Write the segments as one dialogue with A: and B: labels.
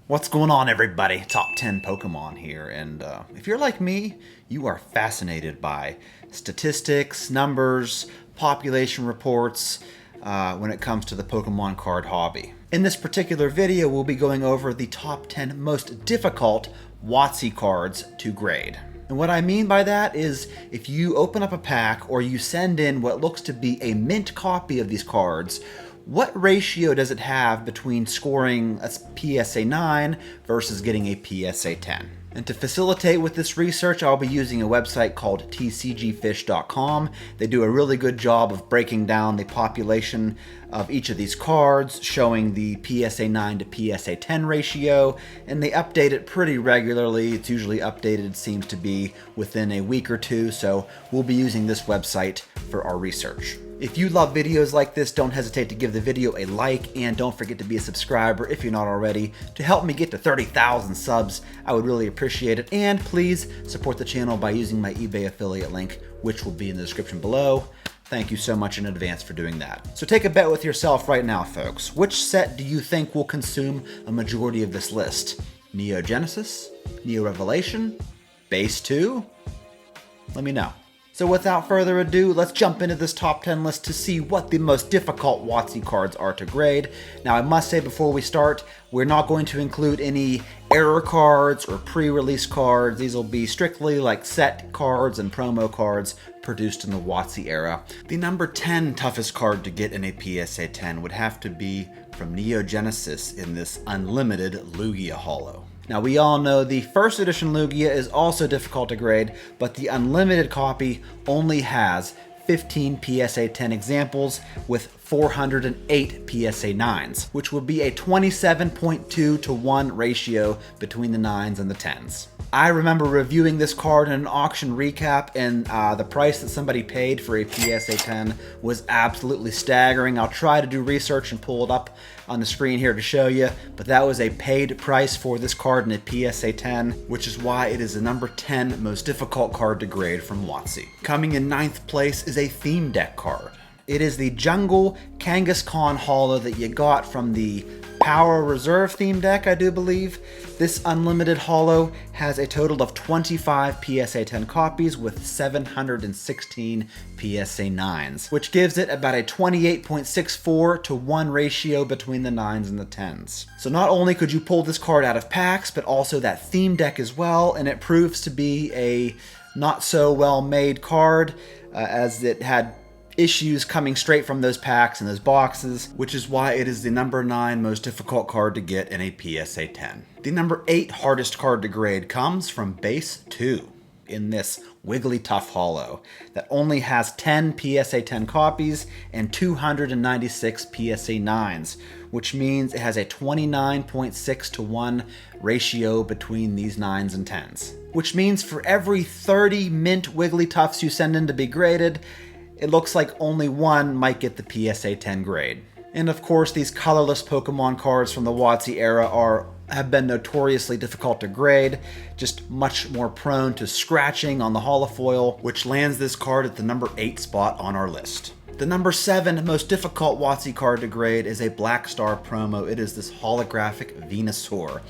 A: What's going on, everybody? Top 10 Pokemon here, and if you're like me, you are fascinated by statistics, numbers, population reports when it comes to the Pokemon card hobby. In this particular video, we'll be going over the top 10 most difficult WotC cards to grade. And what I mean by that is if you open up a pack or you send in what looks to be a mint copy of these cards, what ratio does it have between scoring a PSA 9 versus getting a PSA 10? And to facilitate with this research, I'll be using a website called tcgfish.com. They do a really good job of breaking down the population of each of these cards, showing the PSA 9 to PSA 10 ratio, and they update it pretty regularly. It's usually updated, seems to be within a week or two, so we'll be using this website for our research. If you love videos like this, don't hesitate to give the video a like, and don't forget to be a subscriber if you're not already to help me get to 30,000 subs. I would really appreciate it, and please support the channel by using my eBay affiliate link, which will be in the description below. Thank you so much in advance for doing that. So take a bet with yourself right now, folks. Which set do you think will consume a majority of this list? Neo Genesis? Neo Revelation? Base 2? Let me know. So without further ado, let's jump into this top 10 list to see what the most difficult WotC cards are to grade. Now I must say before we start, we're not going to include any error cards or pre-release cards. These will be strictly like set cards and promo cards produced in the WotC era. The number 10 toughest card to get in a PSA 10 would have to be from Neo Genesis in this unlimited Lugia holo. Now we all know the first edition Lugia is also difficult to grade, but the unlimited copy only has 15 PSA 10 examples with 408 PSA 9s, which would be a 27.2 to 1 ratio between the 9s and the 10s. I remember reviewing this card in an auction recap, and the price that somebody paid for a PSA 10 was absolutely staggering. I'll try to do research and pull it up on the screen here to show you, but that was a paid price for this card in a PSA 10, which is why it is the number 10 most difficult card to grade from WotC. Coming in 9th place is a theme deck card. It is the Jungle Kangaskhan holo that you got from the Power Reserve theme deck, I do believe. This unlimited holo has a total of 25 PSA 10 copies with 716 PSA 9s, which gives it about a 28.64 to 1 ratio between the 9s and the 10s. So not only could you pull this card out of packs, but also that theme deck as well, and it proves to be a not so well made card as it had issues coming straight from those packs and those boxes, which is why it is the number 9 most difficult card to get in a PSA 10. The number 8 hardest card to grade comes from Base 2 in this Wigglytuff holo that only has 10 PSA 10 copies and 296 PSA 9s, which means it has a 29.6 to 1 ratio between these 9s and 10s. Which means for every 30 mint Wigglytuffs you send in to be graded, it looks like only one might get the PSA 10 grade. And of course, these colorless Pokemon cards from the WotC era have been notoriously difficult to grade, just much more prone to scratching on the holofoil, which lands this card at the number 8 spot on our list. The number 7 most difficult WotC card to grade is a Black Star promo. It is this holographic Venusaur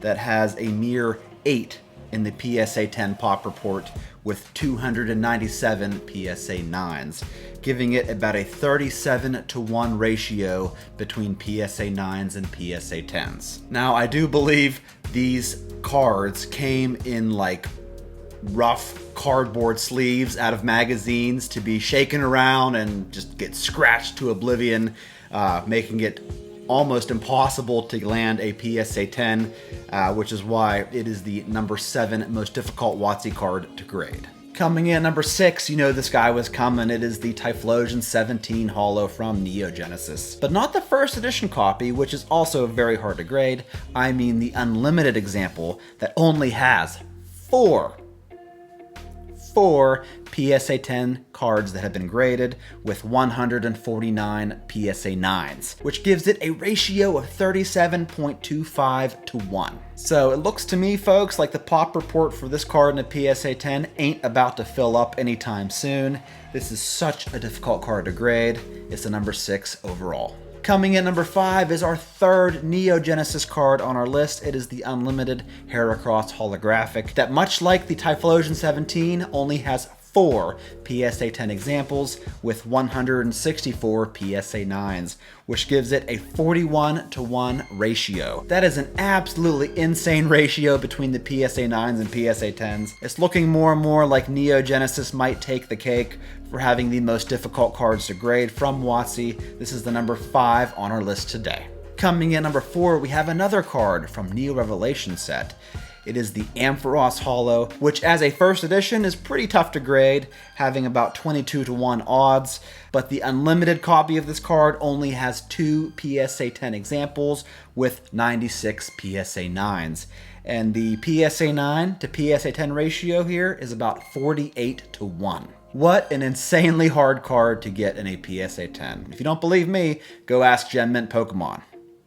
A: that has a mere 8 in the PSA 10 pop report with 297 PSA 9s, giving it about a 37 to 1 ratio between PSA 9s and PSA 10s. Now, I do believe these cards came in like rough cardboard sleeves out of magazines to be shaken around and just get scratched to oblivion, making it almost impossible to land a PSA 10, which is why it is the number 7 most difficult WotC card to grade. Coming in at number 6, you know this guy was coming. It is the Typhlosion 17 holo from Neo Genesis. But not the first edition copy, which is also very hard to grade. I mean the unlimited example that only has 4 PSA 10 cards that have been graded with 149 PSA 9s, which gives it a ratio of 37.25 to 1. So it looks to me, folks, like the pop report for this card in a PSA 10 ain't about to fill up anytime soon. This is such a difficult card to grade. It's the number 6 overall. Coming in number 5 is our third Neo Genesis card on our list. It is the Unlimited Heracross Holographic that, much like the Typhlosion 17, only has 4 PSA 10 examples with 164 PSA 9s, which gives it a 41-to-1 ratio. That is an absolutely insane ratio between the PSA 9s and PSA 10s. It's looking more and more like Neo Genesis might take the cake for having the most difficult cards to grade from WotC. This is the number 5 on our list today. Coming in number 4, we have another card from Neo Revelation set. It is the Ampharos Holo, which as a first edition is pretty tough to grade, having about 22-to-1 odds, but the unlimited copy of this card only has 2 PSA 10 examples with 96 PSA 9s. And the PSA 9 to PSA 10 ratio here is about 48-to-1. What an insanely hard card to get in a PSA 10. If you don't believe me, go ask Gem Mint Pokemon.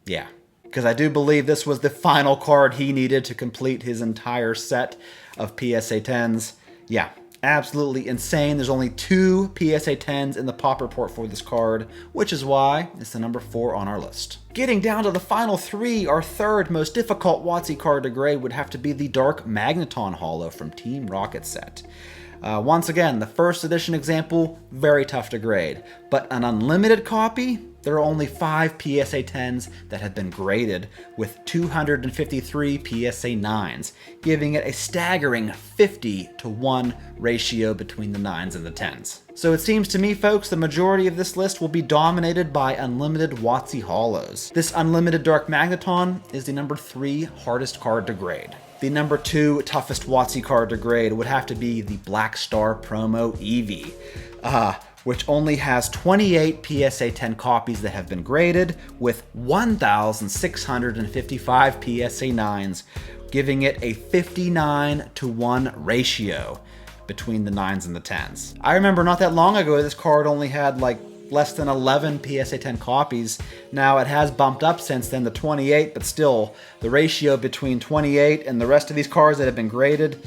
A: Yeah. Because I do believe this was the final card he needed to complete his entire set of PSA 10s. Yeah, absolutely insane. There's only 2 PSA 10s in the pop report for this card, which is why it's the number 4 on our list. Getting down to the final 3, our third most difficult WotC card to grade would have to be the Dark Magneton Holo from Team Rocket set. Once again, the first edition example, very tough to grade, but an unlimited copy, there are only 5 PSA 10s that have been graded with 253 PSA 9s, giving it a staggering 50-to-1 ratio between the 9s and the 10s. So it seems to me, folks, the majority of this list will be dominated by unlimited WotC Holos. This unlimited Dark Magneton is the number 3 hardest card to grade. The number 2 toughest WotC card to grade would have to be the Black Star Promo Eevee, which only has 28 PSA 10 copies that have been graded with 1,655 PSA 9s, giving it a 59-to-1 ratio between the 9s and the 10s. I remember not that long ago, this card only had like less than 11 PSA 10 copies. Now it has bumped up since then to 28, but still, the ratio between 28 and the rest of these cards that have been graded,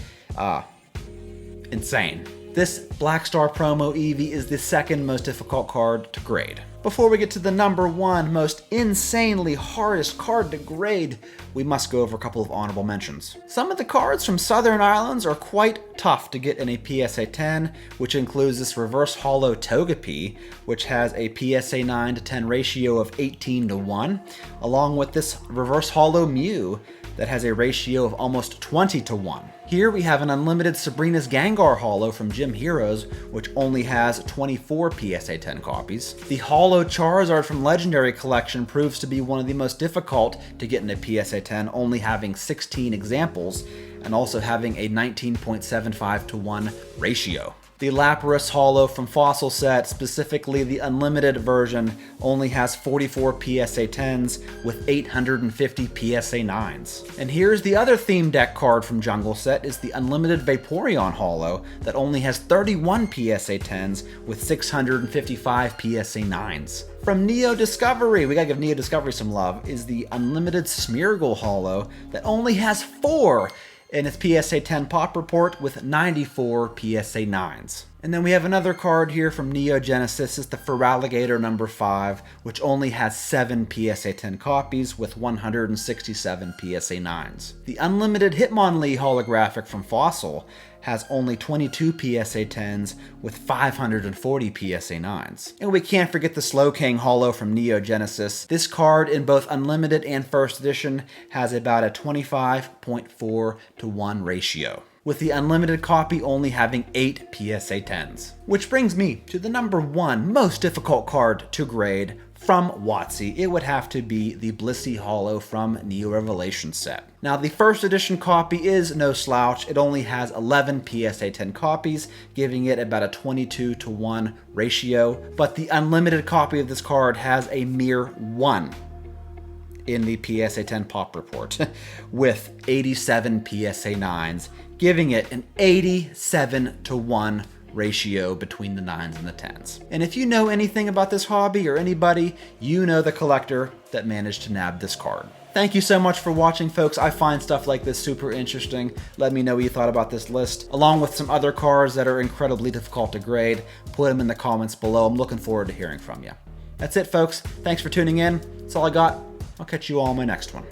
A: insane. This Black Star Promo Eevee is the second most difficult card to grade. Before we get to the number 1 most insanely hardest card to grade, we must go over a couple of honorable mentions. Some of the cards from Southern Islands are quite tough to get in a PSA 10, which includes this Reverse Holo Togepi, which has a PSA 9 to 10 ratio of 18-to-1, along with this Reverse Holo Mew that has a ratio of almost 20-to-1. Here we have an unlimited Sabrina's Gengar Holo from Gym Heroes, which only has 24 PSA 10 copies. The Holo Charizard from Legendary Collection proves to be one of the most difficult to get in a PSA 10, only having 16 examples, and also having a 19.75-to-1 ratio. The Lapras Holo from Fossil Set, specifically the unlimited version, only has 44 PSA 10s with 850 PSA 9s. And here's the other theme deck card from Jungle Set, is the unlimited Vaporeon Holo that only has 31 PSA 10s with 655 PSA 9s. From Neo Discovery, we gotta give Neo Discovery some love, is the unlimited Smeargle Holo that only has 4 in its PSA 10 pop report with 94 PSA 9s. And then we have another card here from Neo Genesis, is the Feraligatr number 5, which only has 7 PSA 10 copies with 167 PSA 9s. The unlimited Hitmonlee holographic from Fossil has only 22 PSA 10s with 540 PSA 9s. And we can't forget the Slowking Holo from Neo Genesis. This card in both Unlimited and First Edition has about a 25.4-to-1 ratio, with the unlimited copy only having 8 PSA 10s. Which brings me to the number 1 most difficult card to grade from WotC. It would have to be the Blissey Holo from Neo Revelation set. Now, the first edition copy is no slouch. It only has 11 PSA 10 copies, giving it about a 22-to-1 ratio, but the unlimited copy of this card has a mere 1 in the PSA 10 pop report with 87 PSA 9s, giving it an 87-to-1 ratio between the 9s and the 10s. And if you know anything about this hobby or anybody, you know the collector that managed to nab this card. Thank you so much for watching, folks. I find stuff like this super interesting. Let me know what you thought about this list, along with some other cards that are incredibly difficult to grade. Put them in the comments below. I'm looking forward to hearing from you. That's it, folks. Thanks for tuning in. That's all I got. I'll catch you all on my next one.